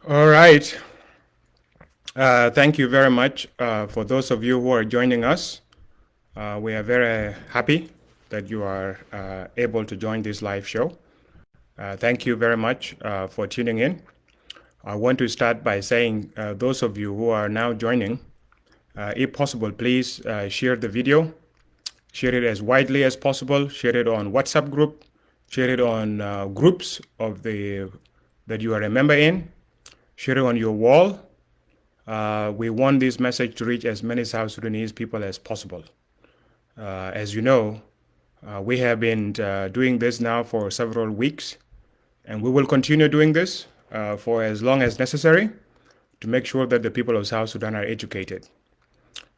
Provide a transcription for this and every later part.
All right. Thank you very much for those of you who are joining us. We are very happy that you are able to join this live show. Thank you very much for tuning in. I want to start by saying those of you who are now joining, if possible, please share the video, share it as widely as possible, share it on WhatsApp group, share it on groups of that you are a member in, share it on your wall. We want this message to reach as many South Sudanese people as possible. As you know, we have been doing this now for several weeks, and we will continue doing this for as long as necessary to make sure that the people of South Sudan are educated.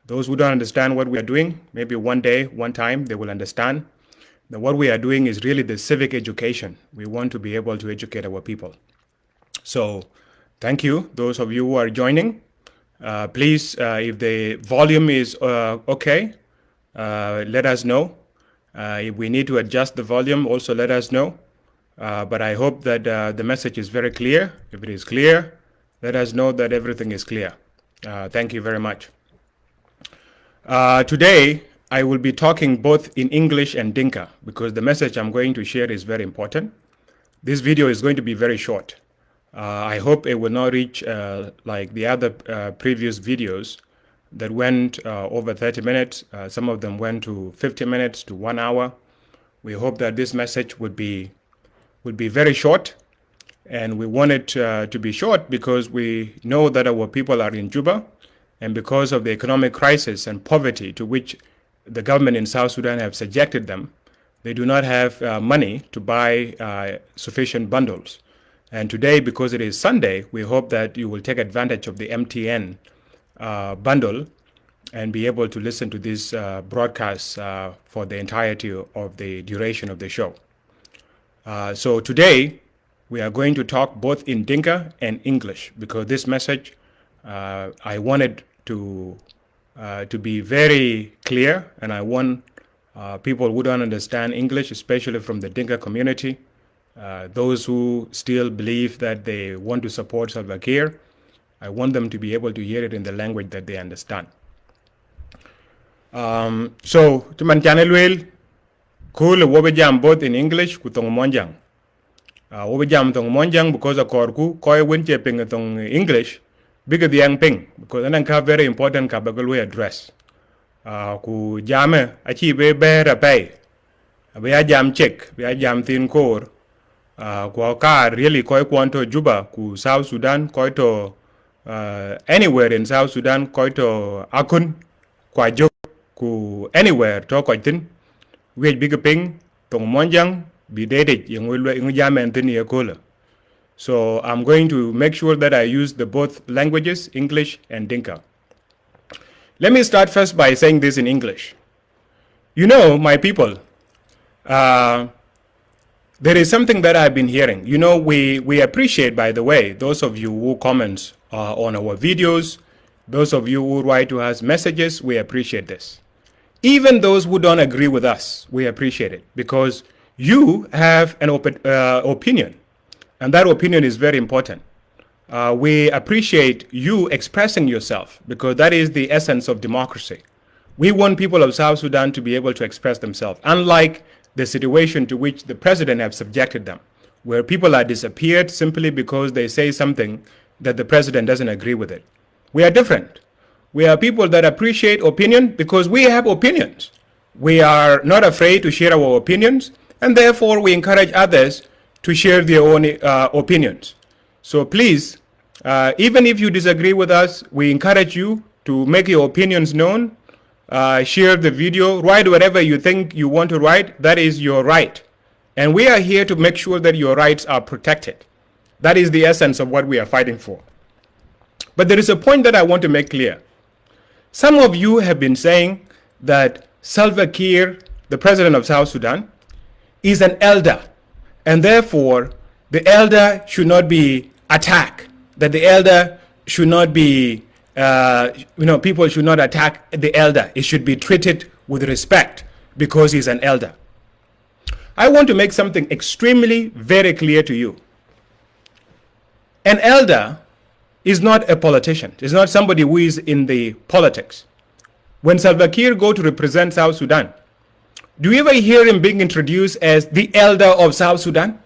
Those who don't understand what we are doing, maybe one day, one time, they will understand that what we are doing is really the civic education. We want to be able to educate our people. So thank you, those of you who are joining. Please, if the volume is okay, let us know. If we need to adjust the volume, also let us know. But I hope that the message is very clear. If it is clear, let us know that everything is clear. Thank you very much. Today, I will be talking both in English and Dinka because the message I'm going to share is very important. This video is going to be very short. I hope it will not reach like the other previous videos that went over 30 minutes. Some of them went to 50 minutes to 1 hour. We hope that this message would be very short, and we want it to be short because we know that our people are in Juba, and because of the economic crisis and poverty to which the government in South Sudan have subjected them, they do not have money to buy sufficient bundles. And today, because it is Sunday, we hope that you will take advantage of the MTN bundle and be able to listen to this broadcast for the entirety of the duration of the show. So today, we are going to talk both in Dinka and English because this message, I wanted to be very clear, and I want people who don't understand English, especially from the Dinka community, those who still believe that they want to support Salva Kiir, I want them to be able to hear it in the language that they understand. So, tuman channel will cool wobe jam both in English kutong monjang. Wobe jam tong monjang because a korku koi winche ping tong English bigger the young ping because anang ka very important ka bagalwe address. Ku jame achi be bear pay. Be a jam check, be a jam thin core. Kwa ka really koi kwanto Juba ku South Sudan koi to anywhere in South Sudan koi to Akun kwa jok ku anywhere to koi tin we bigger ping tong monjang be dated yung jam Anthony Akola. So I'm going to make sure that I use the both languages, English and Dinka. Let me start first by saying this in English. You know, my people, there is something that I've been hearing. You know, we appreciate, by the way, those of you who comment on our videos, those of you who write to us messages, we appreciate this. Even those who don't agree with us, we appreciate it because you have an opinion. And that opinion is very important. We appreciate you expressing yourself because that is the essence of democracy. We want people of South Sudan to be able to express themselves, unlike the situation to which the president has subjected them, where people are disappeared simply because they say something that the president doesn't agree with it. We are different. We are people that appreciate opinion because we have opinions. We are not afraid to share our opinions, and therefore we encourage others to share their own opinions. So please, even if you disagree with us, we encourage you to make your opinions known, share the video, write whatever you think you want to write. That is your right. And we are here to make sure that your rights are protected. That is the essence of what we are fighting for. But there is a point that I want to make clear. Some of you have been saying that Salva Kiir, the president of South Sudan, is an elder. And therefore, the elder should not be attacked. That the elder should not be, people should not attack the elder. It should be treated with respect because he's an elder. I want to make something extremely very clear to you. An elder is not a politician. It's not somebody who is in the politics. When Salva Kiir go to represent South Sudan, do you ever hear him being introduced as the elder of South Sudan?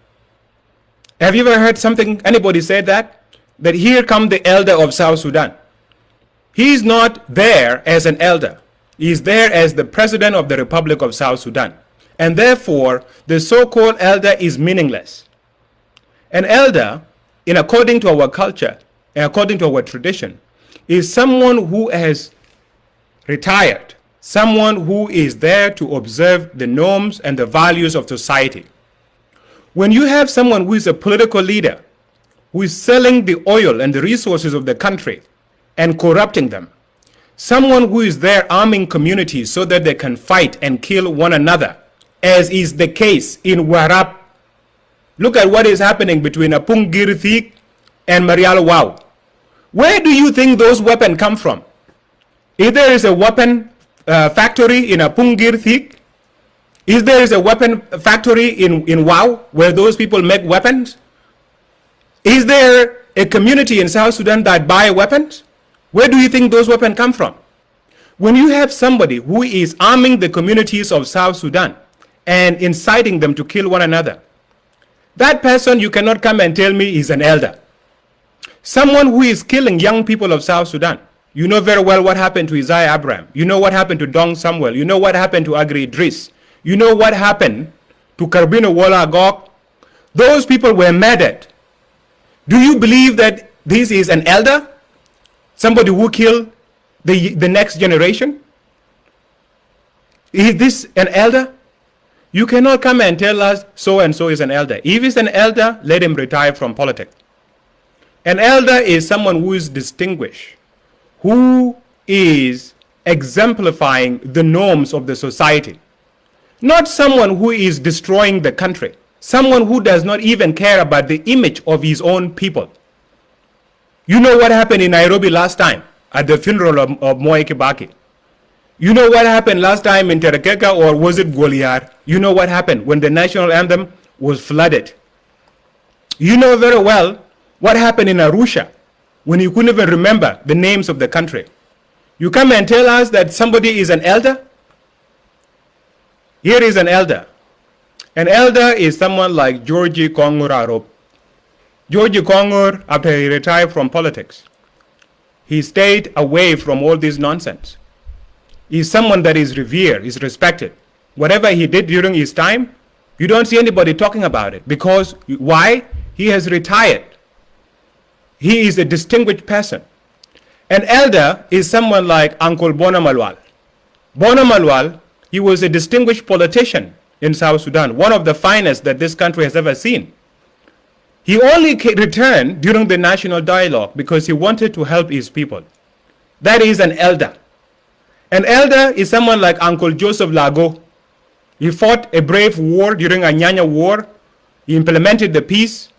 Have you ever heard anybody say that? That here come the elder of South Sudan. He's not there as an elder. He's there as the president of the Republic of South Sudan. And therefore, the so-called elder is meaningless. An elder, according to our culture and according to our tradition, is someone who has retired, someone who is there to observe the norms and the values of society. When you have someone who is a political leader, who is selling the oil and the resources of the country and corrupting them, someone who is there arming communities so that they can fight and kill one another, as is the case in Warab. Look at what is happening between Apung Girthik and Marial Wow. Where do you think those weapons come from? If there is a weapon factory in Apung Girthik, is there is a weapon factory in Wow where those people make weapons? Is there a community in South Sudan that buy weapons? Where do you think those weapons come from? When you have somebody who is arming the communities of South Sudan and inciting them to kill one another, that person you cannot come and tell me is an elder. Someone who is killing young people of South Sudan. You know very well what happened to Isaiah Abraham. You know what happened to Dong Samuel. You know what happened to Agri Idris. You know what happened to Karbino Wala Agok. Those people were murdered. Do you believe that this is an elder? Somebody who killed the next generation? Is this an elder? You cannot come and tell us so and so is an elder. If he's an elder, let him retire from politics. An elder is someone who is distinguished, who is exemplifying the norms of the society. Not someone who is destroying the country. Someone who does not even care about the image of his own people. You know what happened in Nairobi last time at the funeral of Moi Kibaki. You know what happened last time in Terekeka, or was it Goliar? You know what happened when the national anthem was flooded. You know very well what happened in Arusha when you couldn't even remember the names of the country. You come and tell us that somebody is an elder? Here is an elder. An elder is someone like Georgie Kongur Arop. Georgie Kongur, after he retired from politics, he stayed away from all this nonsense. He's someone that is revered, is respected. Whatever he did during his time, you don't see anybody talking about it. Because, why? He has retired. He is a distinguished person. An elder is someone like Uncle Bona Malwal. Bona Malwal, he was a distinguished politician in South Sudan, one of the finest that this country has ever seen. He only returned during the national dialogue because he wanted to help his people. That is an elder. An elder is someone like Uncle Joseph Lago. He fought a brave war during Anyanya War. He implemented the peace.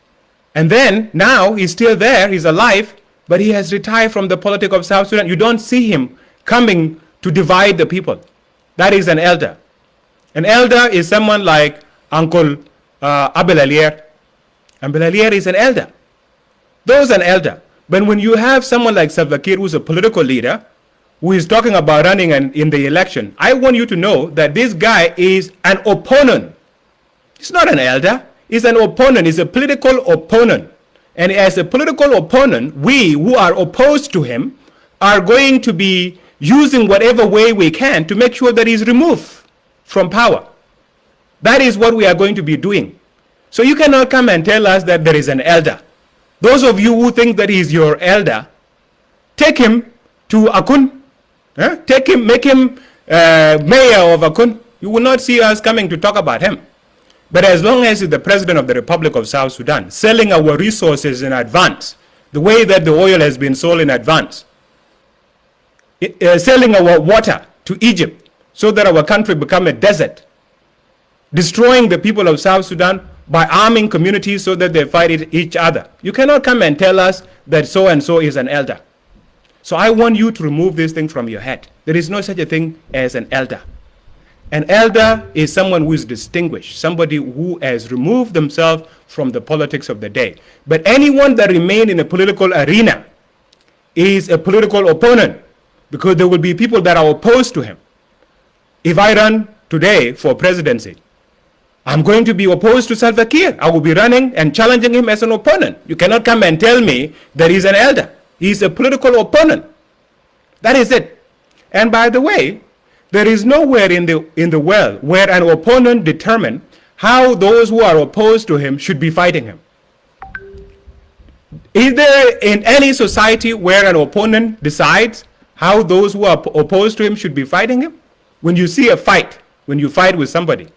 And then, now, he's still there, he's alive, but he has retired from the politics of South Sudan. You don't see him coming to divide the people. That is an elder. An elder is someone like Uncle Abel Alier. Abel Alier is an elder. Those are an elder. But when you have someone like Salva Kiir, who's a political leader, who is talking about running in the election, I want you to know that this guy is an opponent. He's not an elder. He's an opponent. He's a political opponent. And as a political opponent, we who are opposed to him are going to be using whatever way we can to make sure that he's removed from power. That is what we are going to be doing. So you cannot come and tell us that there is an elder. Those of you who think that he's your elder, take him to Akun. Take him, make him mayor of Akun. You will not see us coming to talk about him. But as long as he's the president of the Republic of South Sudan, selling our resources in advance, the way that the oil has been sold in advance, selling our water to Egypt so that our country become a desert, destroying the people of South Sudan by arming communities so that they fight each other. You cannot come and tell us that so-and-so is an elder. So I want you to remove this thing from your head. There is no such a thing as an elder. An elder is someone who is distinguished, somebody who has removed themselves from the politics of the day. But anyone that remains in a political arena is a political opponent, because there will be people that are opposed to him. If I run today for presidency, I'm going to be opposed to Salva Kiir. I will be running and challenging him as an opponent. You cannot come and tell me that he's an elder. He's a political opponent. That is it. And by the way, there is nowhere in the world where an opponent determines how those who are opposed to him should be fighting him. Is there in any society where an opponent decides how those who are opposed to him should be fighting him? When you see a fight, when you fight with somebody,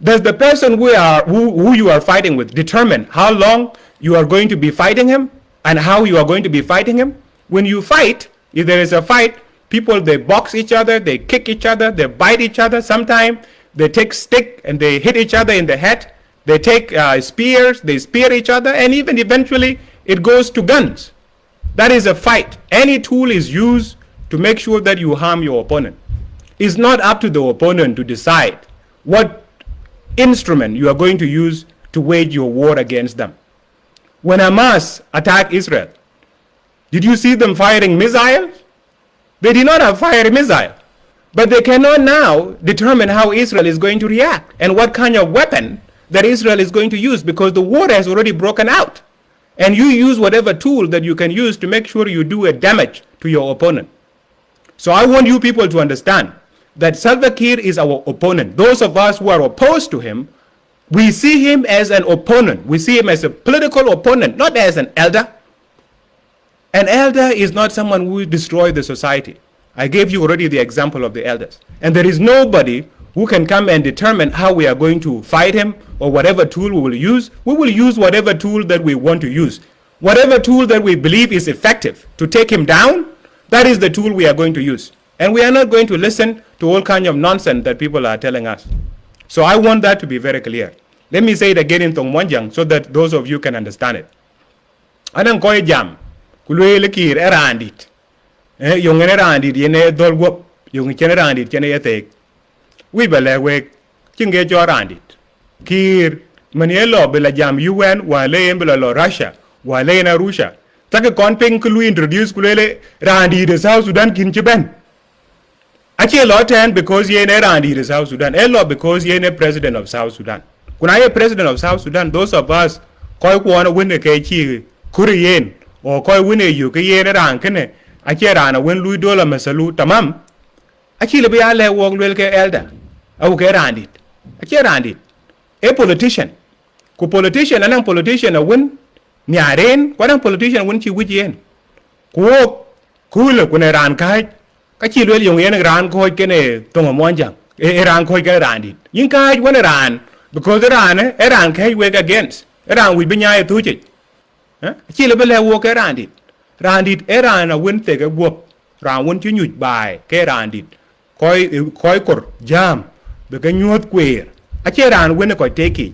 does the person who you are fighting with determine how long you are going to be fighting him and how you are going to be fighting him? When you fight, if there is a fight, people, they box each other, they kick each other, they bite each other. Sometimes they take stick and they hit each other in the head. They take spears, they spear each other, and even eventually it goes to guns. That is a fight. Any tool is used to make sure that you harm your opponent. It's not up to the opponent to decide what instrument you are going to use to wage your war against them. When Hamas attacked Israel, did you see them firing missiles? They did not have fired missiles. But they cannot now determine how Israel is going to react and what kind of weapon that Israel is going to use, because the war has already broken out. And you use whatever tool that you can use to make sure you do a damage to your opponent. So I want you people to understand that Salva Kiir is our opponent. Those of us who are opposed to him, we see him as an opponent. We see him as a political opponent, not as an elder. An elder is not someone who destroys the society. I gave you already the example of the elders. And there is nobody who can come and determine how we are going to fight him or whatever tool we will use. We will use whatever tool that we want to use. Whatever tool that we believe is effective to take him down, that is the tool we are going to use. And we are not going to listen to all kinds of nonsense that people are telling us. So I want that to be very clear. Let me say it again in Tongmonjang so that those of you can understand it. Anang koy jam, kulwe lekir erandit. Yung erandit yene dolwop, yung chen erandit chen yetek. We belewe chinge jo erandit. Kir manielo bela jam UN wale bela lo Russia, wale na Russia. Take konpeng kulu introduce kulele randit de South Sudan kinchiben. Actually, a lot and because ye ne randi the South Sudan, a lot because ye ne president of South Sudan. When I am president of South Sudan, those of us koi wanna win the kaichi kuriyen or koi win a you ye ne rankene. Actually, rana win Louis Dollar Masalu tamam. Actually, be a le walk welke elder. I will get randi. Actually, randi. A politician. Ku politician and a politician a win. Nyaren, what a politician win chi wijen. Ku walk cool when a ran kai. Kachi lwel yung yen ran ko kene tonga monjang ran ko kene randit yin ka when ran because ran kai we against ran we binya tuji chi le bele wo ke randit ran a win te ke wop ran won chi nyuj bai ke randit koi kor jam be ke nyot kwer a che ran win ko teki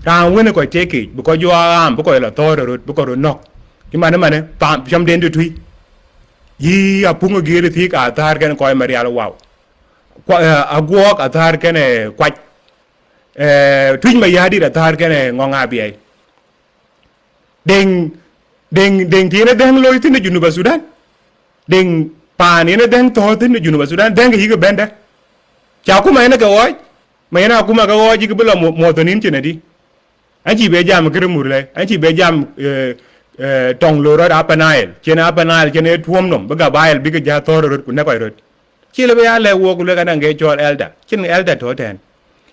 ran win ko teki because you are am because la tore because nok ki mane pam jam den de tui yi apunga giri thik athar ken koy marial wow agwok athar ken kwach twin mayadi athar ken ngonga biai ding tiene deng loy tin Junuba Sudan ding pan ene deng to tin Junuba Sudan deng yi ga benda cha kuma ene ka woy mayena kuma ka woy ji ga bula motonin chenedi anchi be jam kere murle anchi be jam tong loro apanail chena apanail chene tuom nom baga bail biga ja torot ku ne koy rot chile be ale wo ku le kana nge chol elder chin elder to ten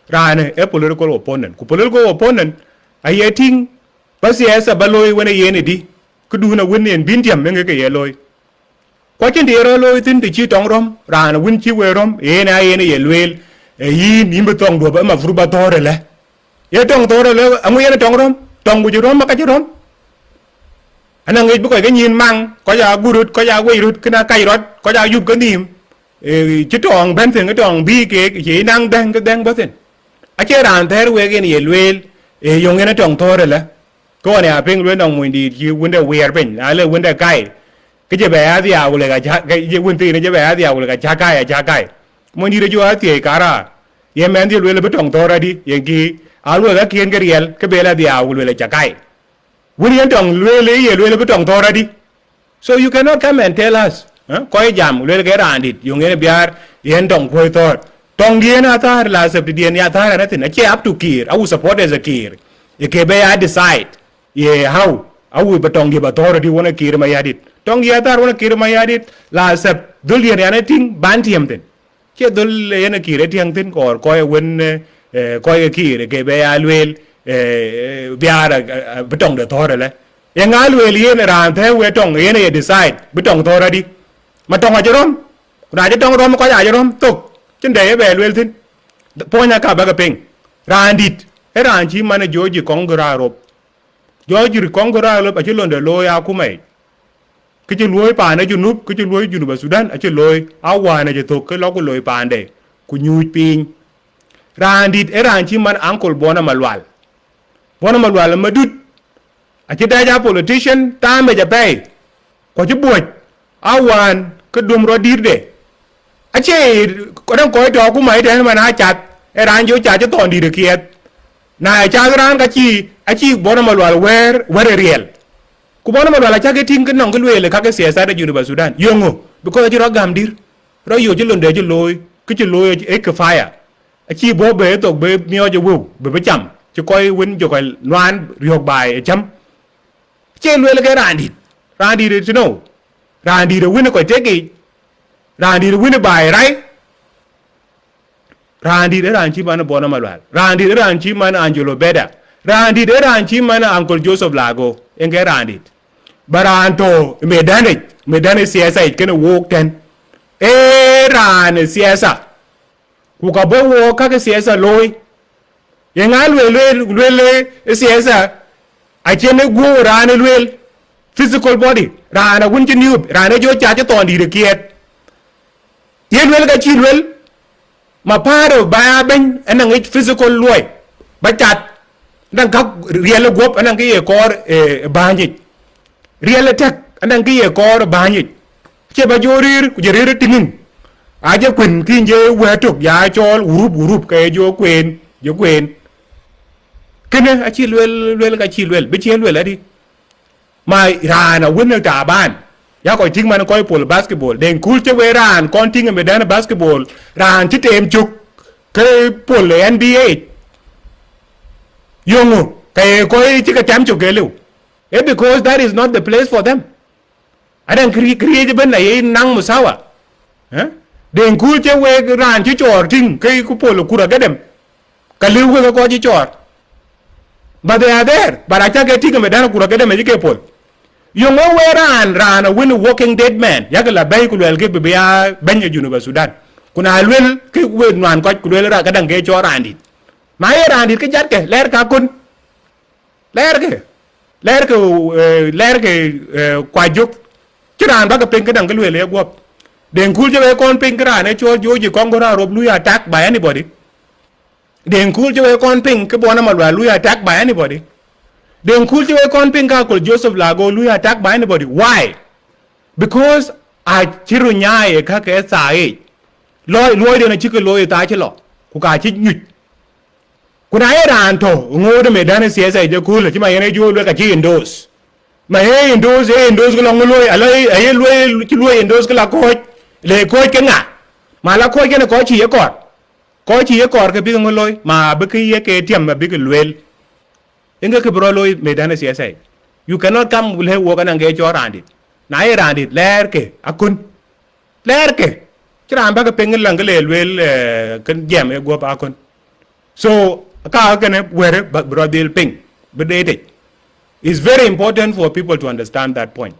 rane a political opponent ku political opponent ayeting pasiasa baloy wona yene di ku du na woni en bintiam nge ke yeloy ko chen di ro loy tin ti chi tong rom rane win chi we rom yene yelwel yi nimbe tong do ba ma fru ba tore le ye tong tore le amu yene tong rom tong bu rom ma ka rom anh nghĩ bữa cái nhìn mang có giá gurut có giá quay rút cái na cây rót có giá giúp cái niệm chứ tròn bên thuyền cái tròn bi cái chỉ năng đang cái đang bớt thuyền à chứ đàn thế rồi cái này luyện dùng cái nó tròn thôi rồi là có này bên luyện đồng mình đi chứ vấn đề wear bên à là vấn đề cái chế bé thì áo là cái vấn đề này chế bé thì áo là cái cha cái mình đi rồi thì cả ra em anh thì luyện là biết tròn thôi rồi đi vậy thì áo là cái kiên cái riel cái bé là thì áo là cha cái William Tong really, you will be tongue already. So you cannot come and tell us, koi jam, lele ke randit, yung ene biar, yen tong koi thor. Tong dien atar la sep dien ya atar anatin. Ache up to Kir. I will support as a Kir. Ye kebe I decide. Ye how? I will betong give authority wanna Kir mayadit. Tong ye atar wanna Kir mayadit. La sep dul dien anatin bantiam tin. Che dul ene Kir etiang tin or koi wen koi Kir kebe I will biar betong de thor le. Yang alwel yen ran the we tong yen decide betong thor di. Matong ajarom. Kuna tong rom ko ajarom tok. Chân đề về luôn tin, po nhà cả bác ping, randit, ran chi mana George Congra rop, George Congra rop, aje lon de loy aku mai, cái chân loy pa na junub, cái chân loy junub Sudan, aje loy, awa na je tok, cái lo ko loy pa ande, ku nyuj ping, randit, ran chi mana uncle bona malwal madut, aje daja politician, tambe je pay, ko je buoj, awan, cái dum ro dir de. Ache có đang coi trò của mày thế mà na chặt ran vô chặt cho toàn đi được kia này cha ran cái chi bona mà loal where real ku bona mà loal cha cái tin cái nong cái lue le ka cái sia sa da University Sudan yongo because chi ro gam dir ro yo chi lon de chi loy cái chi loy e ka fire chi bo be to be mio cho wu be cham chi coi win cho coi loan riok bài cham che lue le cái ran đi to know ran đi de win ko take Randi the winner by right. Randi the ranchi man bona malwal. Randi the ranchi man Angelo Beda. Randi the ranchi man Uncle Joseph Lago. Enge randi. Baranto medane siasa it can walk ten. Ran siasa. Ukabo wo kaka siasa loy. Yengal wele siasa. Achene go ran wel physical body. Rana wunti new. Rana jo chacha tondi the kiet. Yen wel ga chi wel ma paro ba ben anang it physical loy ba chat nang kak real gop anang ki kor banyi real attack anang ki kor banyi che ba jorir ku jerir tinin aje kun kin je wetok ya chol urup ke jo kwen kene a chi wel ga chi wel be chi wel adi mai rana wona ta ban ya ko ting man ko pol basketball den kul che we ran kon ting me dan basketball ran ti tem chuk ke pol NBA yongo ke ko ti ka tam chuk gelu because that is not the place for them adan create ben na nang musawa den kul che we ran ti chor ting ke ku pol kura gadem ka liu we ko ti chor but they are there but acha ke ting me dan kura gadem e ke pol yung ran a win walking dead man yakala bay ku lel ke be ya banya University Sudan kuna lel ke we nan ko ku lel ra ka dang ke cho randit ma randit ke jat ke ler ka kun ler ke kwa juk kiran ba ka pen ke dang ke lel gop den kul je we kon pen kra ne cho joji kongora rob lu attack by anybody den kul je we kon pen ke bona malwa lu attack by anybody. Then cultivate comping called Joseph Lago, Louis attacked by anybody. Why? Because I chirunya kaka sai. Lloyd and a chicken lawyer tachelo. Kuka chit. Could I ranto? Ngode medana says I do cool. My energy will like a key in those. My hair in those along the way. I will in those coach. Le coach kenga. Malako can a coach ye court. Coach ye court a big loy. Ma bucky ye katium a big well. Inga ke brolo medana siasa. You cannot come will have walk and engage your randit. Na randit lerke akun lerke. Kira amba ke pengen langle well kan jam e go pa akun. So ka kan where but brodil ping bedete. It's very important for people to understand that point.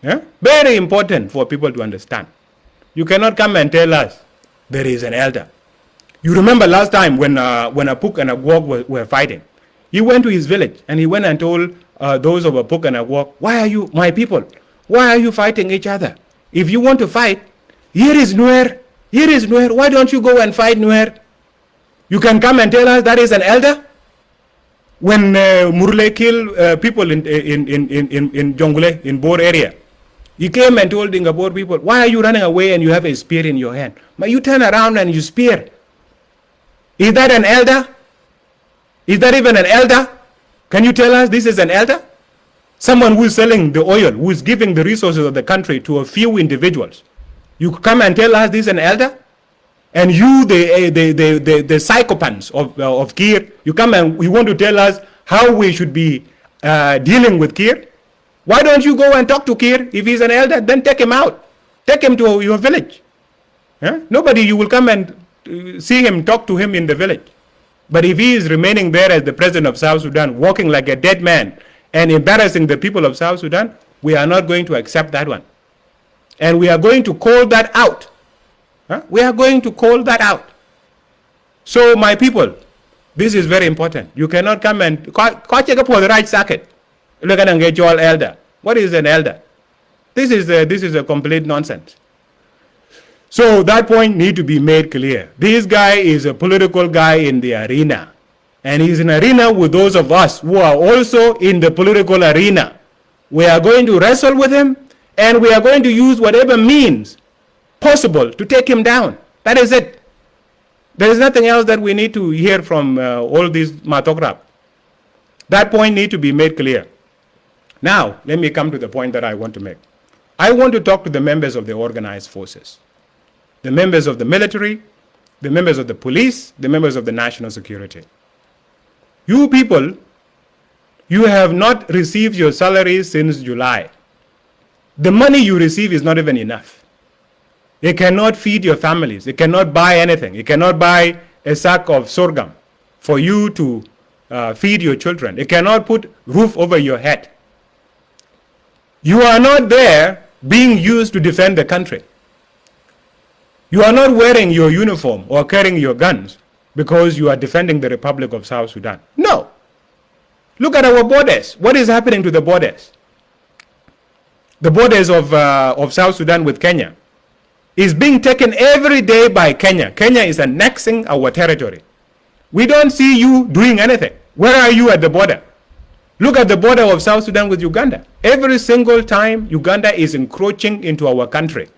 Yeah? Very important for people to understand. You cannot come and tell us there is an elder. You remember last time when Apuk and Agwok were fighting. He went to his village and he went and told those of Apuk and Agwok, why are you, my people, why are you fighting each other? If you want to fight, here is Nuer. Why don't you go and fight Nuer? You can come and tell us that is an elder? When Murle killed people in Jongule, in Bor area, he came and told the Bor people, why are you running away and you have a spear in your hand? But you turn around and you spear. Is that an elder? Is that even an elder? Can you tell us this is an elder? Someone who is selling the oil, who is giving the resources of the country to a few individuals. You come and tell us this is an elder? And you, the psychopaths of Kir, you come and you want to tell us how we should be dealing with Kir? Why don't you go and talk to Kir? If he's an elder, then take him out. Take him to your village. Nobody, you will come and see him, talk to him in the village. But if he is remaining there as the president of South Sudan, walking like a dead man and embarrassing the people of South Sudan, we are not going to accept that one. And we are going to call that out. We are going to call that out. So, my people, this is very important. You cannot come and check up for the right circuit. Look at engage all elder. What is an elder? This is a complete nonsense. So that point need to be made clear. This guy is a political guy in the arena. And he's in arena with those of us who are also in the political arena. We are going to wrestle with him, and we are going to use whatever means possible to take him down. That is it. There is nothing else that we need to hear from all these matograph. That point need to be made clear. Now, let me come to the point that I want to make. I want to talk to the members of the organized forces, the members of the military, the members of the police, the members of the national security. You people, you have not received your salaries since July. The money you receive is not even enough. It cannot feed your families. It cannot buy anything. It cannot buy a sack of sorghum for you to feed your children. It cannot put roof over your head. You are not there being used to defend the country. You are not wearing your uniform or carrying your guns because you are defending the Republic of South Sudan. No. Look at our borders. What is happening to the borders? The borders of South Sudan with Kenya is being taken every day by Kenya. Kenya is annexing our territory. We don't see you doing anything. Where are you at the border? Look at the border of South Sudan with Uganda. Every single time Uganda is encroaching into our country.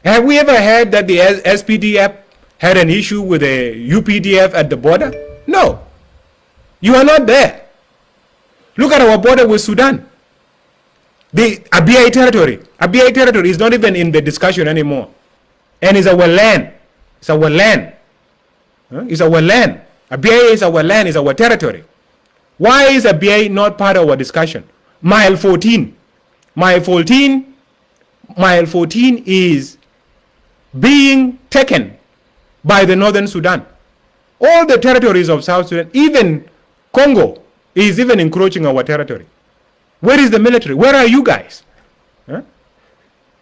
Have we ever heard that the SPDF had an issue with the UPDF at the border? No. You are not there. Look at our border with Sudan. The Abyei territory. Abyei territory is not even in the discussion anymore. And it's our land. It's our land. It's our land. Abyei is our land, it's our territory. Why is Abyei not part of our discussion? Mile 14. Mile 14 is being taken by the Northern Sudan. All the territories of South Sudan, even Congo, is even encroaching our territory. Where is the military? Where are you guys?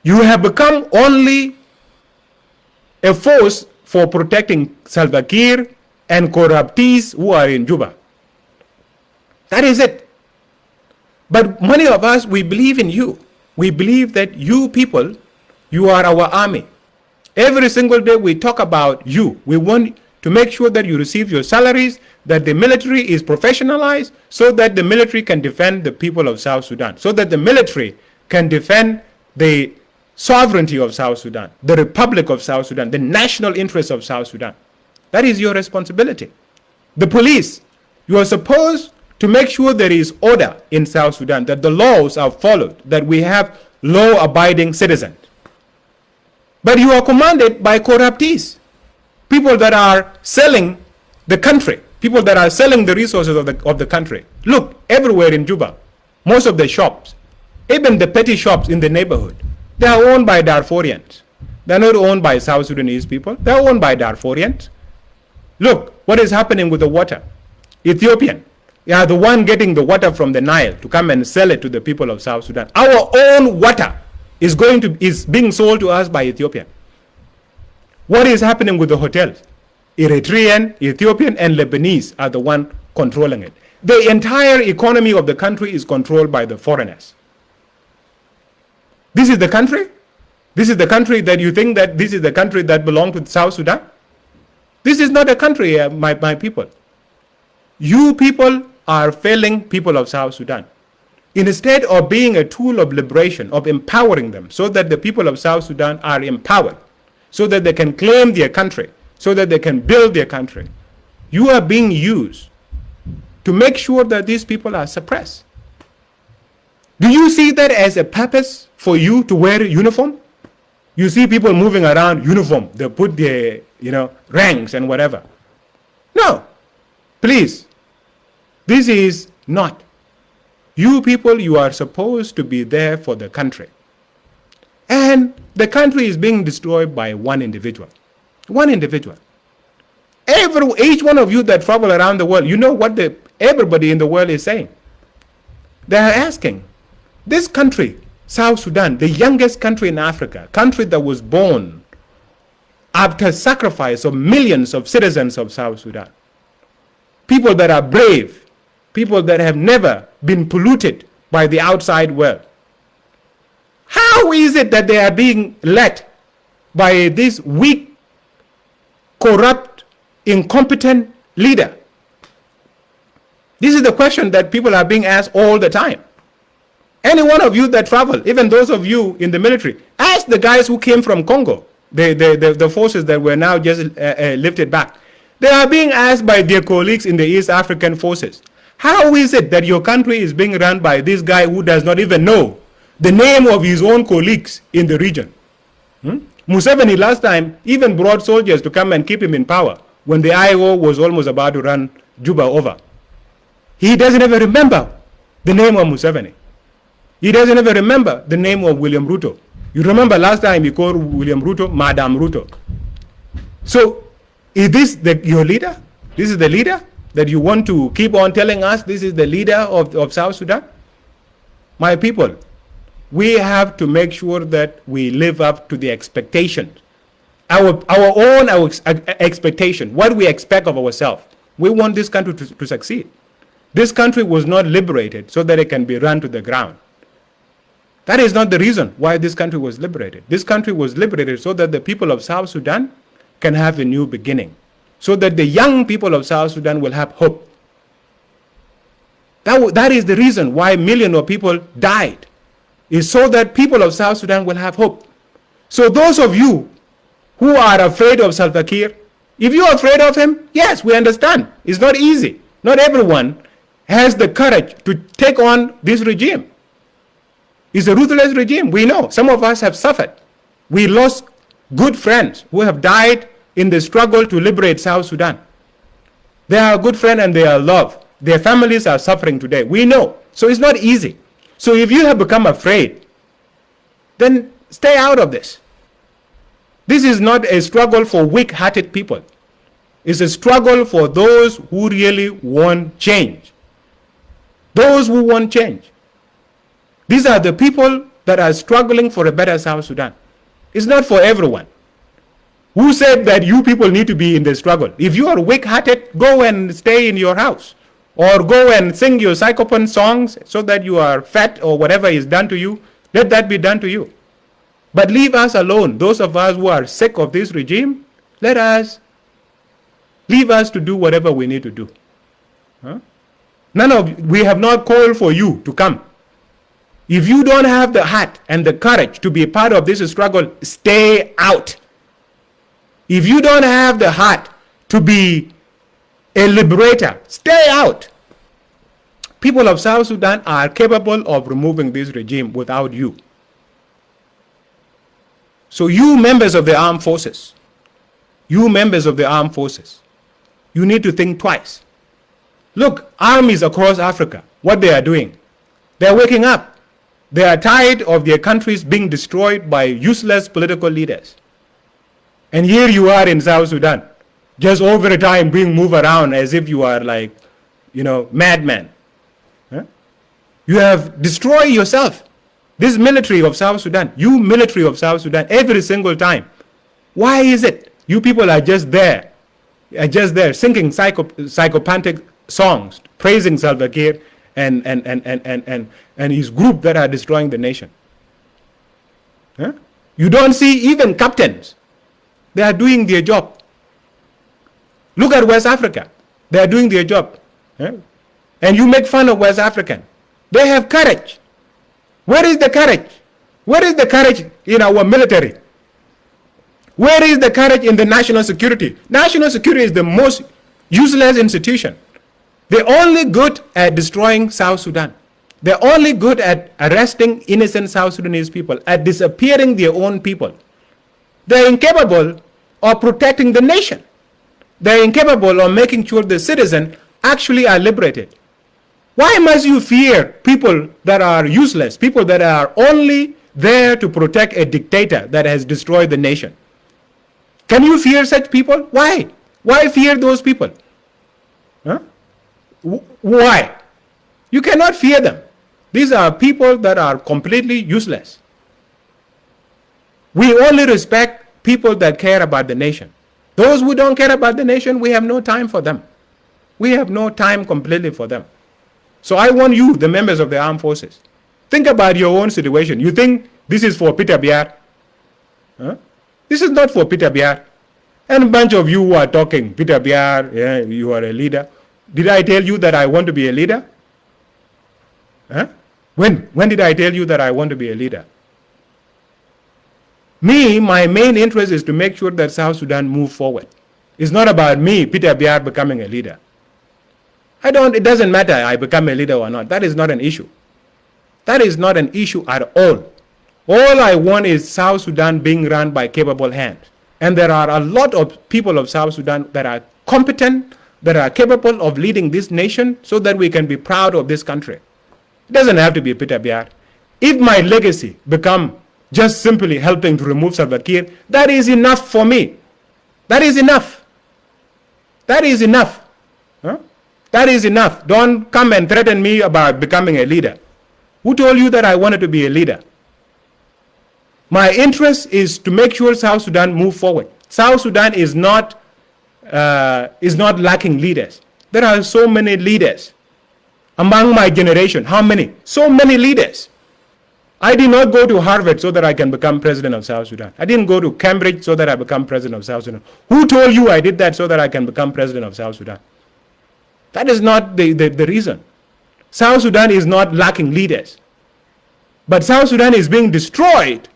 You have become only a force for protecting Salva Kiir and corruptees who are in Juba. That is it. But many of us, we believe in you. We believe that you people, you are our army. Every single day we talk about you. We want to make sure that you receive your salaries, that the military is professionalized, so that the military can defend the people of South Sudan, so that the military can defend the sovereignty of South Sudan, the Republic of South Sudan, the national interests of South Sudan. That is your responsibility. The police, you are supposed to make sure there is order in South Sudan, that the laws are followed, that we have law-abiding citizens. But you are commanded by corruptees, people that are selling the country, people that are selling the resources of the country. Look, everywhere in Juba, most of the shops, even the petty shops in the neighborhood, they are owned by Darfurians. They are not owned by South Sudanese people. They are owned by Darfurians. Look, what is happening with the water? Ethiopian. They are the one getting the water from the Nile to come and sell it to the people of South Sudan. Our own water is being sold to us by Ethiopia. What is happening with the hotels? Eritrean, Ethiopian, and Lebanese are the one controlling it. The entire economy of the country is controlled by the foreigners. This is the country? This is the country that you think that this is the country that belongs to South Sudan? This is not a country, my people. You people are failing people of South Sudan. Instead of being a tool of liberation, of empowering them, so that the people of South Sudan are empowered, so that they can claim their country, so that they can build their country, you are being used to make sure that these people are suppressed. Do you see that as a purpose for you to wear a uniform? You see people moving around uniform. They put their, ranks and whatever. No. Please. This is not. You people, you are supposed to be there for the country. And the country is being destroyed by one individual. One individual. Each one of you that travel around the world, you know what everybody in the world is saying. They are asking, this country, South Sudan, the youngest country in Africa, country that was born after sacrifice of millions of citizens of South Sudan, people that are brave, people that have never been polluted by the outside world. How is it that they are being led by this weak, corrupt, incompetent leader? This is the question that people are being asked all the time. Any one of you that travel, even those of you in the military, ask the guys who came from Congo, the forces that were now just lifted back. They are being asked by their colleagues in the East African forces, how is it that your country is being run by this guy who does not even know the name of his own colleagues in the region? Museveni last time even brought soldiers to come and keep him in power when the IO was almost about to run Juba over. He doesn't even remember the name of Museveni. He doesn't even remember the name of William Ruto. You remember last time he called William Ruto Madam Ruto. So is this your leader? This is the leader that you want to keep on telling us this is the leader of South Sudan? My people, we have to make sure that we live up to the expectations. Our own expectation, what we expect of ourselves. We want this country to succeed. This country was not liberated so that it can be run to the ground. That is not the reason why this country was liberated. This country was liberated so that the people of South Sudan can have a new beginning, so that the young people of South Sudan will have hope. That is the reason why millions of people died, is so that people of South Sudan will have hope. So those of you who are afraid of Salva Kiir, if you are afraid of him, yes, we understand. It's not easy. Not everyone has the courage to take on this regime. It's a ruthless regime. We know. Some of us have suffered. We lost good friends who have died in the struggle to liberate South Sudan. They are good friends and they are loved. Their families are suffering today. We know. So it's not easy. So if you have become afraid, then stay out of this. This is not a struggle for weak-hearted people. It's a struggle for those who really want change. Those who want change. These are the people that are struggling for a better South Sudan. It's not for everyone. Who said that you people need to be in the struggle? If you are weak-hearted, go and stay in your house. Or go and sing your psychopan songs so that you are fat or whatever is done to you. Let that be done to you. But leave us alone. Those of us who are sick of this regime, leave us to do whatever we need to do. We have not called for you to come. If you don't have the heart and the courage to be a part of this struggle, stay out. If you don't have the heart to be a liberator, stay out. People of South Sudan are capable of removing this regime without you. So you members of the armed forces, you need to think twice. Look, armies across Africa, what they are doing, they are waking up. They are tired of their countries being destroyed by useless political leaders. And here you are in South Sudan, just over the time being moved around as if you are like, madman. You have destroyed yourself. This military of South Sudan, you military of South Sudan, every single time. Why is it you people are just there singing psychopathic songs, praising Salva Kiir and his group that are destroying the nation? You don't see even captains. They are doing their job. Look at West Africa. They are doing their job. And you make fun of West African. They have courage. Where is the courage? Where is the courage in our military? Where is the courage in the national security? National security is the most useless institution. They're only good at destroying South Sudan. They're only good at arresting innocent South Sudanese people, at disappearing their own people. They're incapable of protecting the nation. They're incapable of making sure the citizens actually are liberated. Why must you fear people that are useless, people that are only there to protect a dictator that has destroyed the nation? Can you fear such people? Why? Why fear those people? Huh? Why? You cannot fear them. These are people that are completely useless. We only respect people that care about the nation. Those who don't care about the nation, we have no time for them. We have no time completely for them. So I want you, the members of the armed forces, think about your own situation. You think this is for Peter Biar? Huh? This is not for Peter Biar. And a bunch of you who are talking, Peter Biar, yeah, you are a leader. Did I tell you that I want to be a leader? Huh? When did I tell you that I want to be a leader? Me, my main interest is to make sure that South Sudan move forward. It's not about me, Peter Biar, becoming a leader. It doesn't matter I become a leader or not. That is not an issue. That is not an issue at all. All I want is South Sudan being run by capable hands. And there are a lot of people of South Sudan that are competent, that are capable of leading this nation so that we can be proud of this country. It doesn't have to be Peter Biar. If my legacy become just simply helping to remove Salva Kiir, that is enough for me. That is enough. That is enough. Huh? That is enough. Don't come and threaten me about becoming a leader. Who told you that I wanted to be a leader? My interest is to make sure South Sudan move forward. South Sudan is not lacking leaders. There are so many leaders. Among my generation, how many? So many leaders. I did not go to Harvard so that I can become president of South Sudan. I didn't go to Cambridge so that I become president of South Sudan. Who told you I did that so that I can become president of South Sudan? That is not the reason. South Sudan is not lacking leaders. But South Sudan is being destroyed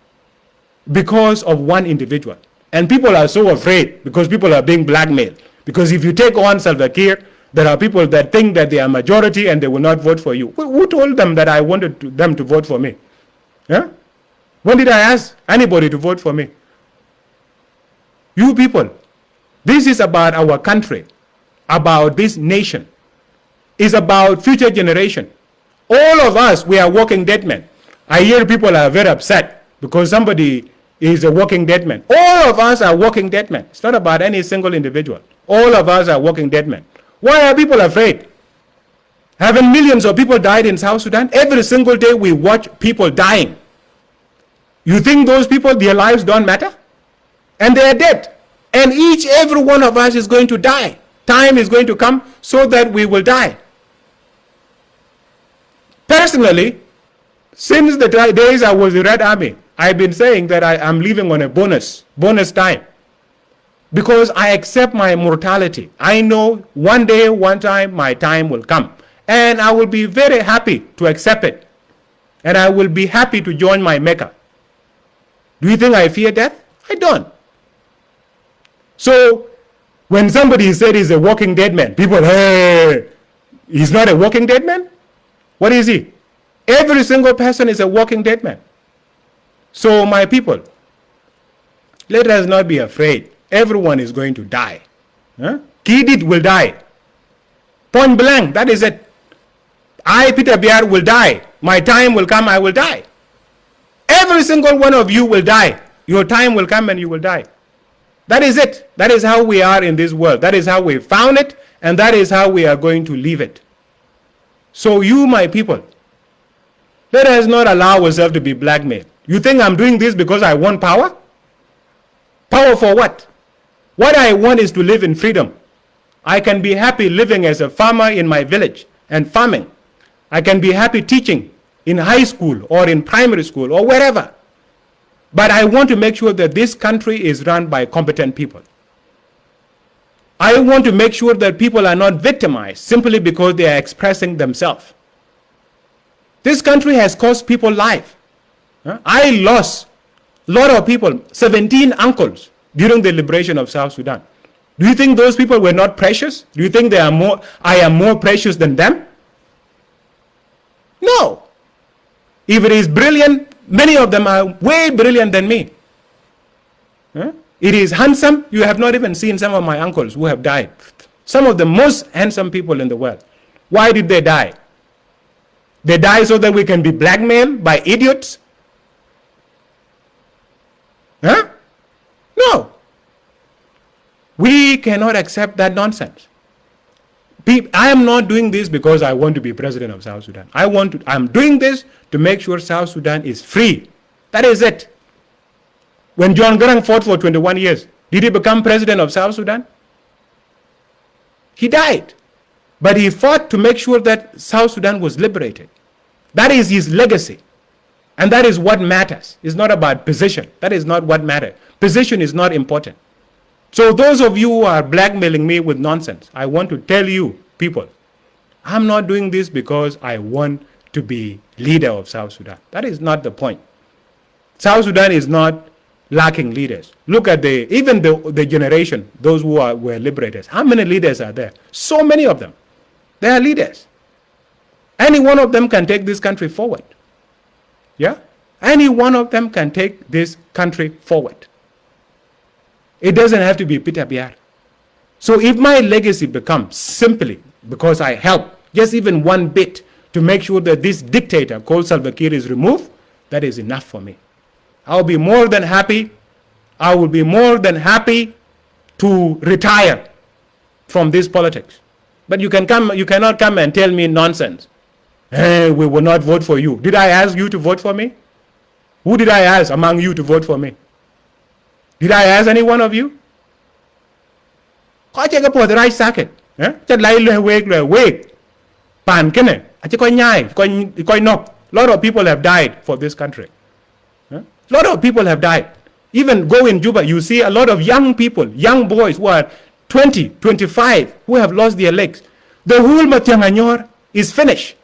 because of one individual. And people are so afraid because people are being blackmailed. Because if you take on Salva Kiir, there are people that think that they are majority and they will not vote for you. Who told them that I wanted them to vote for me? Yeah? When did I ask anybody to vote for me? You people, this is about our country, about this nation. It's about future generation. All of us, we are walking dead men. I hear people are very upset because somebody is a walking dead man. All of us are walking dead men. It's not about any single individual. All of us are walking dead men. Why are people afraid? Haven't millions of people died in South Sudan? Every single day we watch people dying. You think those people, their lives don't matter? And they are dead. And every one of us is going to die. Time is going to come so that we will die. Personally, since the days I was in Red Army, I've been saying that I am living on a bonus time. Because I accept my mortality. I know one day, one time, my time will come. And I will be very happy to accept it. And I will be happy to join my Maker. Do you think I fear death? I don't. So, when somebody said he's a walking dead man, people, hey, he's not a walking dead man? What is he? Every single person is a walking dead man. So, my people, let us not be afraid. Everyone is going to die. Huh? Kidid will die. Point blank, that is it. I, Peter Biar, will die. My time will come, I will die. Every single one of you will die. Your time will come and you will die. That is it. That is how we are in this world. That is how we found it, and that is how we are going to leave it. So you, my people, let us not allow ourselves to be blackmailed. You think I'm doing this because I want power? Power for what? What I want is to live in freedom. I can be happy living as a farmer in my village and farming. I can be happy teaching in high school or in primary school or wherever. But I want to make sure that this country is run by competent people. I want to make sure that people are not victimized simply because they are expressing themselves. This country has cost people life. I lost a lot of people, 17 uncles, during the liberation of South Sudan. Do you think those people were not precious? Do you think I am more precious than them? No. If it is brilliant, many of them are way brilliant than me. Huh? It is handsome. You have not even seen some of my uncles who have died. Some of the most handsome people in the world. Why did they die? They die so that we can be blackmailed by idiots? Huh? No. We cannot accept that nonsense. I am not doing this because I want to be president of South Sudan. I'm doing this to make sure South Sudan is free. That is it. When John Garang fought for 21 years, did he become president of South Sudan? He died. But he fought to make sure that South Sudan was liberated. That is his legacy. And that is what matters. It's not about position. That is not what matters. Position is not important. So those of you who are blackmailing me with nonsense, I want to tell you, people, I'm not doing this because I want to be leader of South Sudan. That is not the point. South Sudan is not lacking leaders. Look at even the generation, those who were liberators. How many leaders are there? So many of them. They are leaders. Any one of them can take this country forward. Yeah? Any one of them can take this country forward. It doesn't have to be Peter Biar. So if my legacy becomes simply because I help just even one bit to make sure that this dictator called Salva Kiir is removed, that is enough for me. I'll be more than happy. I will be more than happy to retire from this politics. But you cannot come and tell me nonsense. Hey, we will not vote for you. Did I ask you to vote for me? Who did I ask among you to vote for me? Did I ask any one of you? Có cái po the right circuit. Chắc lấy wake. Pan kene. Achi coi nhai, coi knock. A lot of people have died for this country. A lot of people have died. Even go in Juba, you see a lot of young people, young boys who are 20, 25, who have lost their legs. The whole Matianganyor is finished.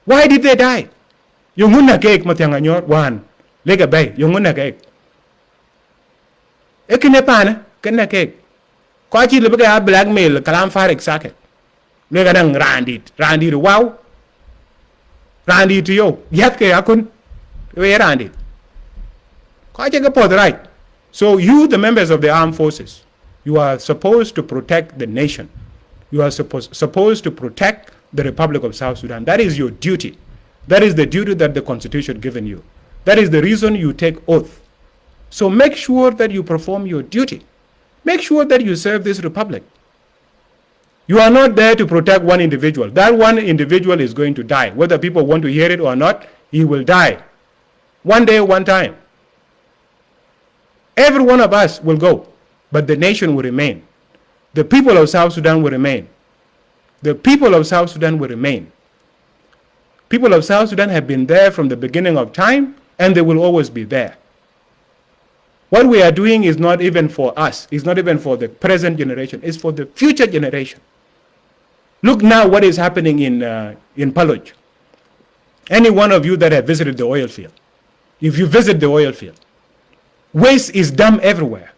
Why did they die? Yung nguna cake Matianganyor, one. Lega bay, yung nguna cake. Ekine pana, kena cake. Kwa chi lebaga blackmail, kalam farik saket. Lega nang randit, wow. Randit yo, yat ke akun, we randit. Kwa chi ka right. So you, the members of the armed forces, you are supposed to protect the nation. You are supposed to protect the Republic of South Sudan. That is your duty. That is the duty that the Constitution given you. That is the reason you take oath. So make sure that you perform your duty. Make sure that you serve this republic. You are not there to protect one individual. That one individual is going to die. Whether people want to hear it or not, he will die. One day, one time. Every one of us will go, but the nation will remain. The people of South Sudan will remain. The people of South Sudan will remain. People of South Sudan have been there from the beginning of time, and they will always be there. What we are doing is not even for us. It's not even for the present generation. It's for the future generation. Look now what is happening in Paluj. Any one of you that have visited the oil field, if you visit the oil field, waste is dumped everywhere.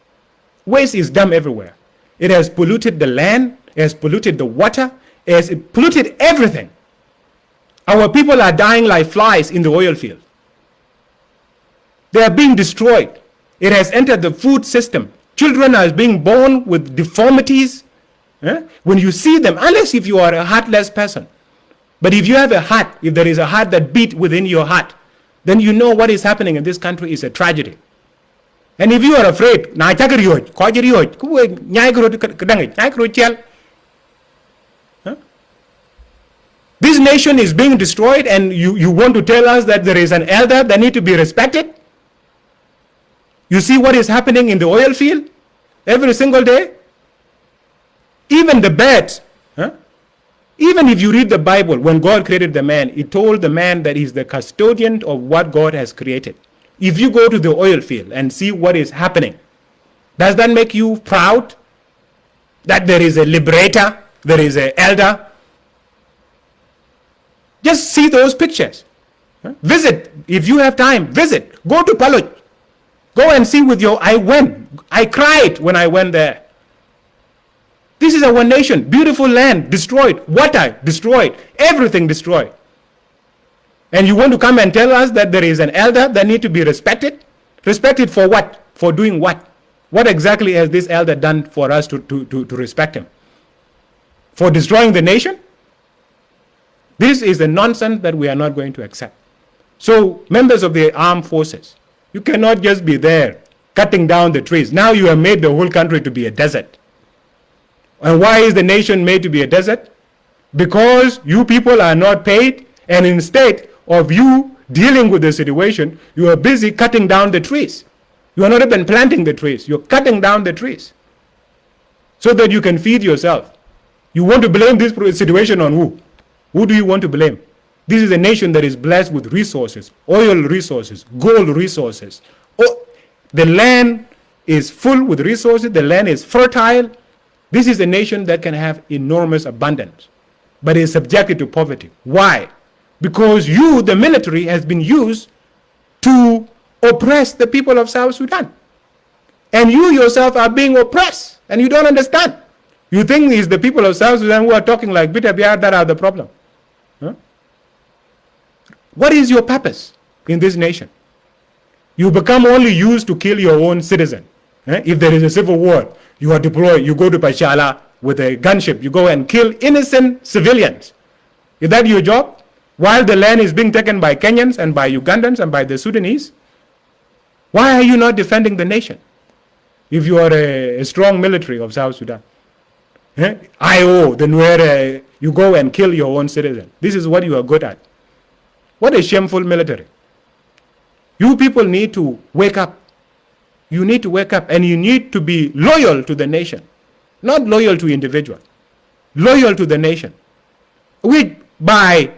Waste is dumped everywhere. It has polluted the land, it has polluted the water, it has polluted everything. Our people are dying like flies in the oil field. They are being destroyed. It has entered the food system. Children are being born with deformities. When you see them, unless if you are a heartless person. But if you have a heart, if there is a heart that beats within your heart, then you know what is happening in this country is a tragedy. And if you are afraid, this nation is being destroyed, and you want to tell us that there is an elder that need to be respected? You see what is happening in the oil field every single day? Even the birds. Even if you read the Bible, when God created the man, he told the man that he's the custodian of what God has created. If you go to the oil field and see what is happening, does that make you proud that there is a liberator, there is an elder? Just see those pictures. Visit. If you have time, visit. Go to Paluj. Go and see with your... I cried when I went there. This is our nation. Beautiful land destroyed. Water destroyed. Everything destroyed. And you want to come and tell us that there is an elder that need to be respected? Respected for what? For doing what? What exactly has this elder done for us to respect him? For destroying the nation? This is the nonsense that we are not going to accept. So, members of the armed forces, you cannot just be there cutting down the trees. Now you have made the whole country to be a desert. And why is the nation made to be a desert? Because you people are not paid, and instead of you dealing with the situation, you are busy cutting down the trees. You are not even planting the trees. You're cutting down the trees so that you can feed yourself. You want to blame this situation on who? Who do you want to blame? This is a nation that is blessed with resources, oil resources, gold resources. Oh, the land is full with resources. The land is fertile. This is a nation that can have enormous abundance, but is subjected to poverty. Why? Because you, the military, has been used to oppress the people of South Sudan. And you yourself are being oppressed, and you don't understand. You think it's the people of South Sudan who are talking like Peter Biar that are the problem. Huh? What is your purpose in this nation? You become only used to kill your own citizen. If there is a civil war, you are deployed, you go to Pachala with a gunship, you go and kill innocent civilians. Is that your job? While the land is being taken by Kenyans and by Ugandans and by the Sudanese? Why are you not defending the nation if you are a strong military of South Sudan? IO, then where you go and kill your own citizen. This is what you are good at. What a shameful military. You people need to wake up. You need to wake up, and you need to be loyal to the nation. Not loyal to individual. Loyal to the nation. We by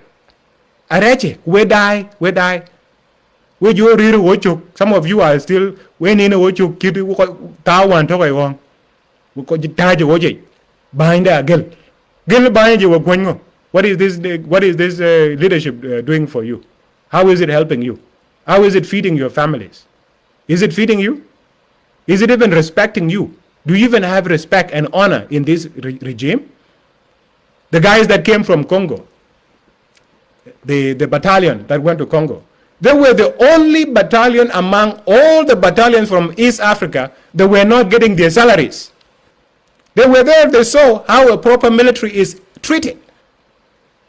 Areche, we die. We you really watch. Some of you are still when in a watch kid tawan to we could charge a behind a girl. Girl behind you were what is this leadership doing for you? How is it helping you? How is it feeding your families? Is it feeding you? Is it even respecting you? Do you even have respect and honor in this regime? The guys that came from Congo, the battalion that went to Congo, they were the only battalion among all the battalions from East Africa that were not getting their salaries. They were there, they saw how a proper military is treated.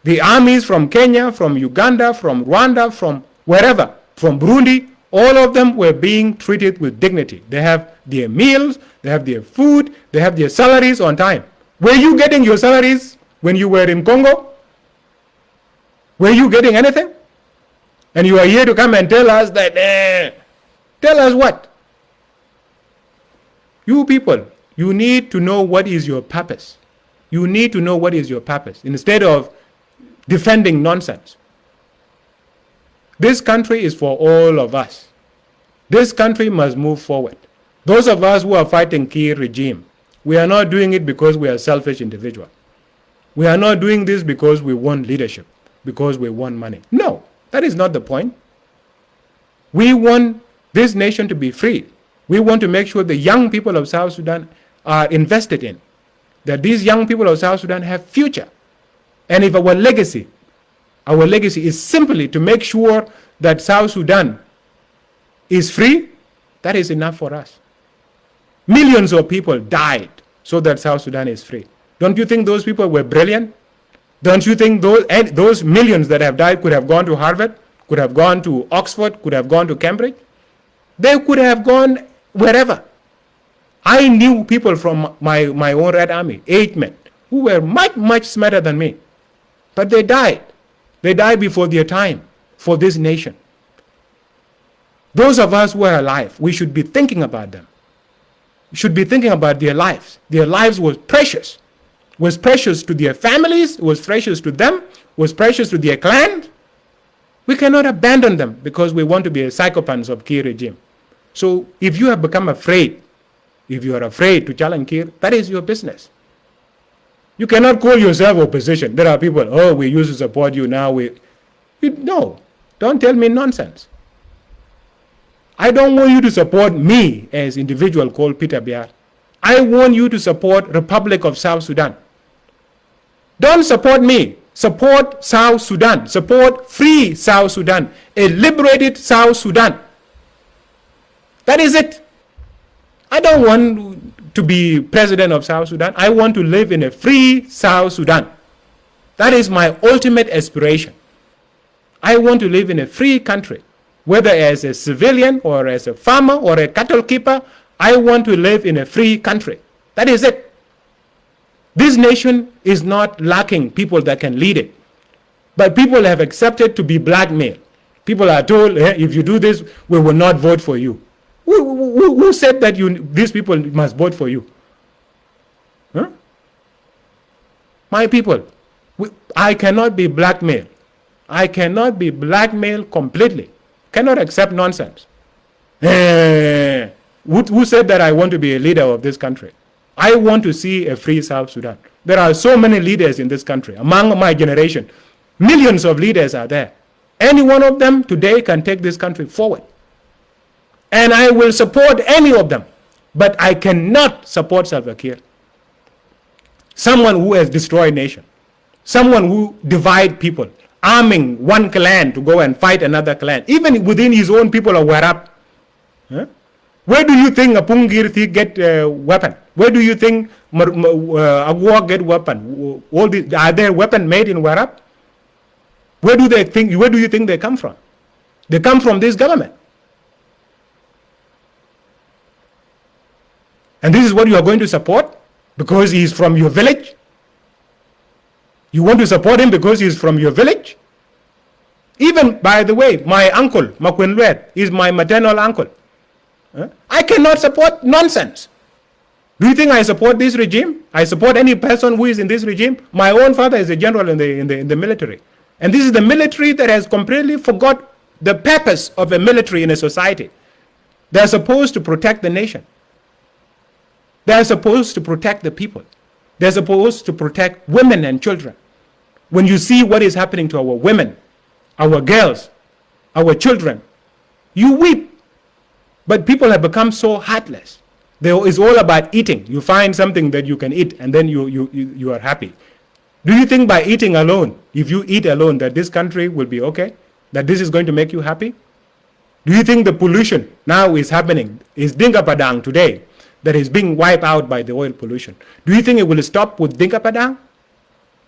The armies from Kenya, from Uganda, from Rwanda, from wherever, from Burundi, all of them were being treated with dignity. They have their meals, they have their food, they have their salaries on time. Were you getting your salaries when you were in Congo? Were you getting anything? And you are here to come and tell us that, tell us what? You people, you need to know what is your purpose. You need to know what is your purpose instead of defending nonsense. This country is for all of us. This country must move forward. Those of us who are fighting Kiir regime, we are not doing it because we are selfish individuals. We are not doing this because we want leadership, because we want money. No, that is not the point. We want this nation to be free. We want to make sure the young people of South Sudan are invested in, that these young people of South Sudan have future. And if our legacy is simply to make sure that South Sudan is free, that is enough for us. Millions of people died so that South Sudan is free. Don't you think those people were brilliant? Don't you think those millions that have died could have gone to Harvard, could have gone to Oxford, could have gone to Cambridge? They could have gone wherever. I knew people from my own Red Army, 8 men, who were much, much smarter than me. But they died. They died before their time for this nation. Those of us who are alive, we should be thinking about them. We should be thinking about their lives. Their lives was precious to their families, was precious to them, was precious to their clan. We cannot abandon them because we want to be a psychopaths of Kiir regime. So if you have become afraid, if you are afraid to challenge Kiir, that is your business. You cannot call yourself opposition. There are people, oh, we used to support you, now no, don't tell me nonsense. I don't want you to support me as individual called Peter Biar. I want you to support Republic of South Sudan. Don't support me. support South Sudan, support free South Sudan, a liberated South Sudan. That is it. I don't want to be president of South Sudan. I want to live in a free South Sudan. That is my ultimate aspiration. I want to live in a free country, whether as a civilian or as a farmer or a cattle keeper. I want to live in a free country. That is it. This nation is not lacking people that can lead it. But people have accepted to be blackmailed. People are told, if you do this, we will not vote for you. Who said that these people must vote for you? Huh? My people, I cannot be blackmailed. I cannot be blackmailed completely. Cannot accept nonsense. Who said that I want to be a leader of this country? I want to see a free South Sudan. There are so many leaders in this country. Among my generation, millions of leaders are there. Any one of them today can take this country forward. And I will support any of them. But I cannot support Salva Kiir. Someone who has destroyed nation. Someone who divide people. Arming one clan to go and fight another clan. Even within his own people are Warab. Huh? Where do you think Apungirthi get a weapon? Where do you think Agua get weapon? Are there weapons made in Warab? Where do you think they come from? They come from this government. And this is what you are going to support because he is from your village? You want to support him because he is from your village? Even, by the way, my uncle, Makwenluet, is my maternal uncle. I cannot support nonsense. Do you think I support this regime? I support any person who is in this regime? My own father is a general in the military. And this is the military that has completely forgot the purpose of a military in a society. They are supposed to protect the nation. They are supposed to protect the people. They are supposed to protect women and children. When you see what is happening to our women, our girls, our children, you weep. But people have become so heartless. It's all about eating. You find something that you can eat and then you are happy. Do you think by eating alone, if you eat alone, that this country will be okay? That this is going to make you happy? Do you think the pollution now is happening, is Dinka Padang today, that is being wiped out by the oil pollution? Do you think it will stop with Dinka Padang?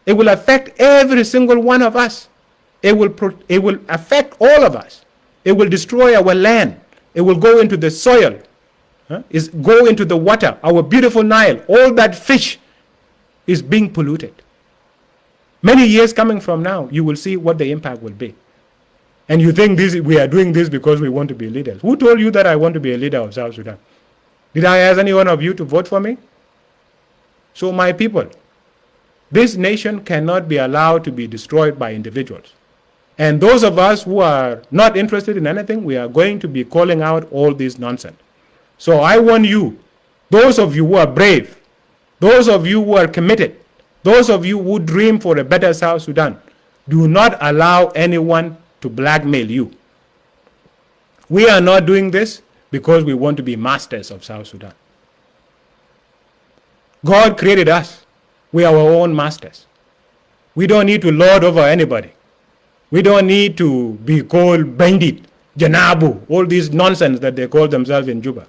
It will affect every single one of us. It will affect all of us. It will destroy our land. It will go into the soil. Go into the water. Our beautiful Nile. All that fish is being polluted. Many years coming from now, you will see what the impact will be. And you think we are doing this because we want to be leaders. Who told you that I want to be a leader of South Sudan? Did I ask any one of you to vote for me? So my people, this nation cannot be allowed to be destroyed by individuals. And those of us who are not interested in anything, we are going to be calling out all this nonsense. So I want you, those of you who are brave, those of you who are committed, those of you who dream for a better South Sudan, do not allow anyone to blackmail you. We are not doing this because we want to be masters of South Sudan. God created us. We are our own masters. We don't need to lord over anybody. We don't need to be called bandit, janabu, all this nonsense that they call themselves in Juba.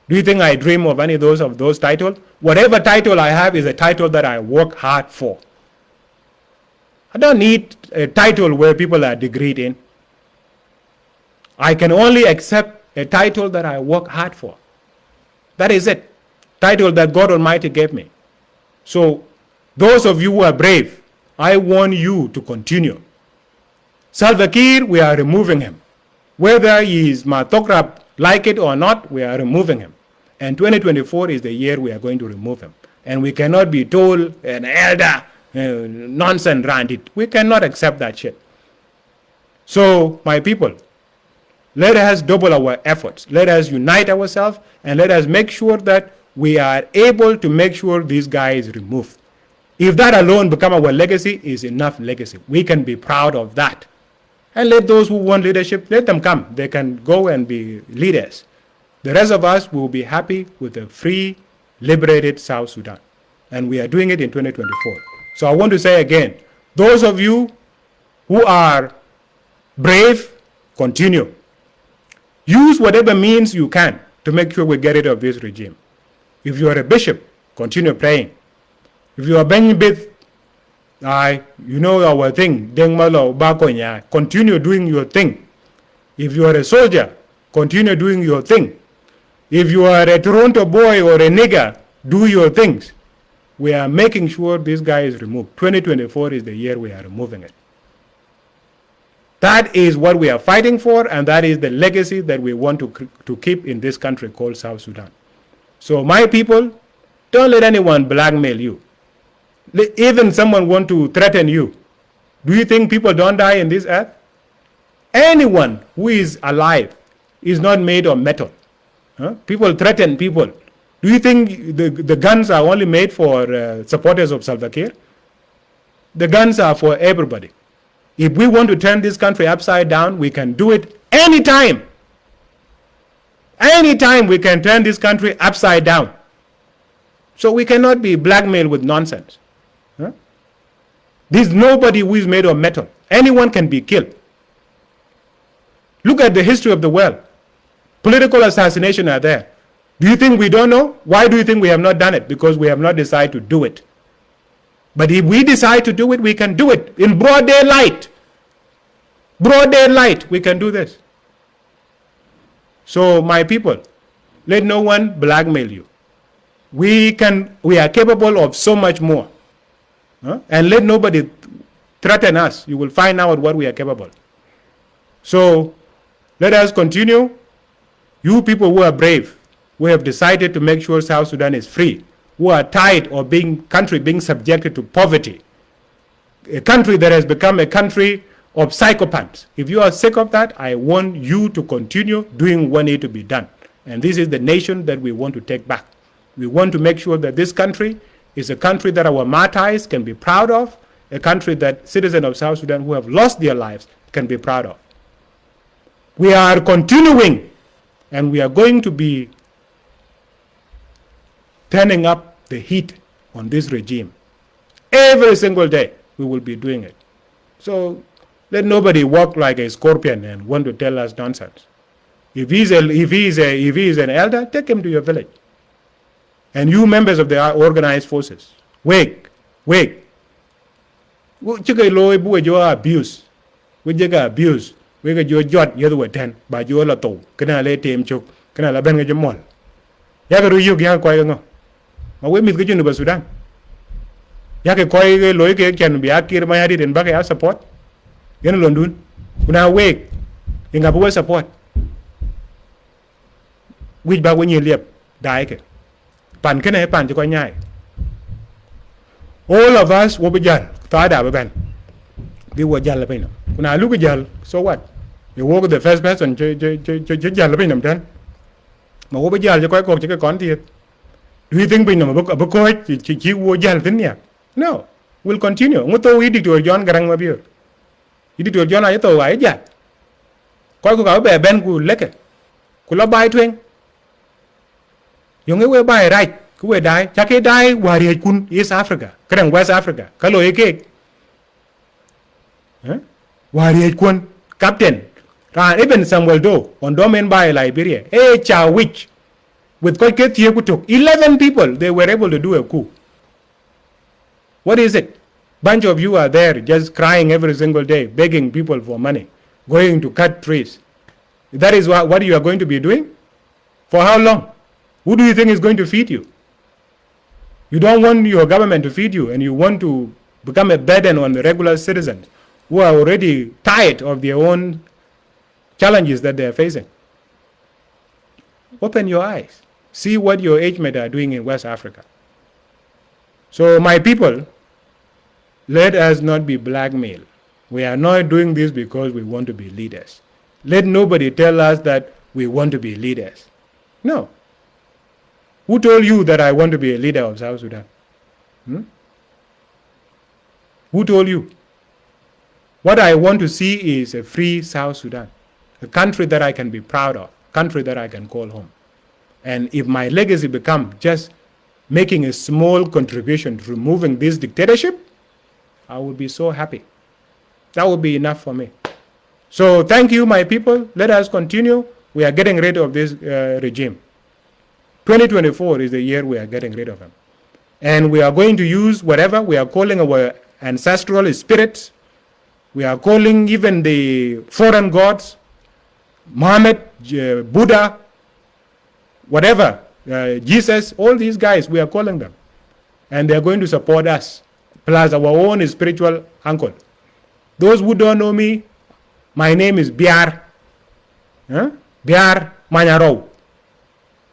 Do you think I dream of any of those titles? Whatever title I have is a title that I work hard for. I don't need a title where people are degreed in. I can only accept a title that I work hard for. That is it. Title that God Almighty gave me. So, those of you who are brave, I want you to continue. Salva Kiir, we are removing him. Whether he is Matokrap, like it or not, we are removing him. And 2024 is the year we are going to remove him. And we cannot be told an elder, nonsense around it. We cannot accept that shit. So, my people, let us double our efforts. Let us unite ourselves and let us make sure that we are able to make sure this guy is removed. If that alone become our legacy, is enough legacy. We can be proud of that. And let those who want leadership, let them come. They can go and be leaders. The rest of us will be happy with a free, liberated South Sudan. And we are doing it in 2024. So I want to say again, Those of you who are brave, continue. Use whatever means you can to make sure we get rid of this regime. If you are a bishop, continue praying. If you are Benjibith, you know our thing, continue doing your thing. If you are a soldier, continue doing your thing. If you are a Toronto boy or a nigger, do your things. We are making sure this guy is removed. 2024 is the year we are removing it. That is what we are fighting for, and that is the legacy that we want to keep in this country called South Sudan. So my people, don't let anyone blackmail you. Even someone want to threaten you. Do you think people don't die in this earth? Anyone who is alive is not made of metal. People threaten people. Do you think the guns are only made for supporters of Salva Kiir? The guns are for everybody. If we want to turn this country upside down, we can do it anytime. Anytime we can turn this country upside down. So we cannot be blackmailed with nonsense. There's nobody who is made of metal. Anyone can be killed. Look at the history of the world. Political assassination are there. Do you think we don't know? Why do you think we have not done it? Because we have not decided to do it. But if we decide to do it, we can do it in broad daylight. Broad daylight, we can do this. So my people, let no one blackmail you. We are capable of so much more. And let nobody threaten us. You will find out what we are capable. So let us continue. You people who are brave, who have decided to make sure South Sudan is free, who are tired of country being subjected to poverty, a country that has become a country of psychopaths. If you are sick of that, I want you to continue doing what needs to be done. And this is the nation that we want to take back. We want to make sure that this country is a country that our martyrs can be proud of, a country that citizens of South Sudan who have lost their lives can be proud of. We are continuing, and we are going to be turning up the heat on this regime. Every single day, we will be doing it. So let nobody walk like a scorpion and want to tell us nonsense. If he is an elder, take him to your village. And you members of the organized forces, wake. We abuse. We abuse. We get your jot yedu ten by your lato. Kana let him choke. Kana la benga jamol. Yagaru you gan quite no. Ma we meet the Sudan. Yaka koi loike can be akir my head and back support. Yan London. Kuna wake. In a support. Which back when you live, die. Pan kene pan cho nyai. All of us will be jal. Tada baban. We were jal lapin. When I look at jal, so what? You walk the first person jal lapin then. Ma will be jal quite coach a content. Do you think we know a book chi wo jal thin? No. We'll continue. What do we do to John Garang Mabir? You did to John Ayato, I jat. Quite go by Ben could lick it. Could I buy twing? Yung we buy right, we die, Chake die, Warrior Kun, East Africa, Kerang West Africa, Kalo Eke. Warrior Kun, Captain, even Samuel Doe, on domain by Liberia, Chow Witch, with Koike Tiakutuk, 11 people, they were able to do a coup. What is it? Bunch of you are there just crying every single day, begging people for money, going to cut trees. That is what you are going to be doing? For how long? Who do you think is going to feed you? You don't want your government to feed you, and you want to become a burden on the regular citizens who are already tired of their own challenges that they are facing. Open your eyes. See what your age mates are doing in West Africa. So my people, let us not be blackmailed. We are not doing this because we want to be leaders. Let nobody tell us that we want to be leaders. No. Who told you that I want to be a leader of South Sudan? Who told you? What I want to see is a free South Sudan, a country that I can be proud of, a country that I can call home. And if my legacy becomes just making a small contribution to removing this dictatorship, I would be so happy. That would be enough for me. So thank you, my people. Let us continue. We are getting rid of this regime. 2024 is the year we are getting rid of him. And we are going to use whatever we are calling our ancestral spirits. We are calling even the foreign gods, Muhammad, Buddha, whatever, Jesus, all these guys, we are calling them. And they are going to support us, plus our own spiritual uncle. Those who don't know me, my name is Biar. Biar Manyarau.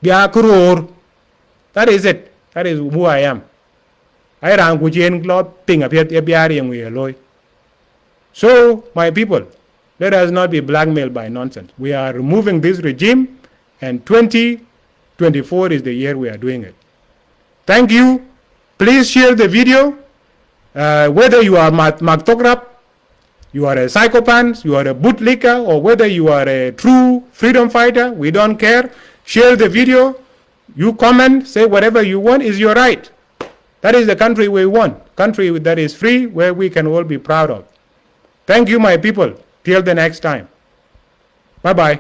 Biar Kurur. That is it. That is who I am. I ran Gujen Club, Ping up here, Biar and we alloy. So, my people, let us not be blackmailed by nonsense. We are removing this regime, and 2024 is the year we are doing it. Thank you. Please share the video. Whether you are Maktograp, you are a psychopath, you are a bootlicker, or whether you are a true freedom fighter, we don't care. Share the video. You comment, say whatever you want is your right. That is the country we want. Country that is free, where we can all be proud of. Thank you, my people. Till the next time. Bye-bye.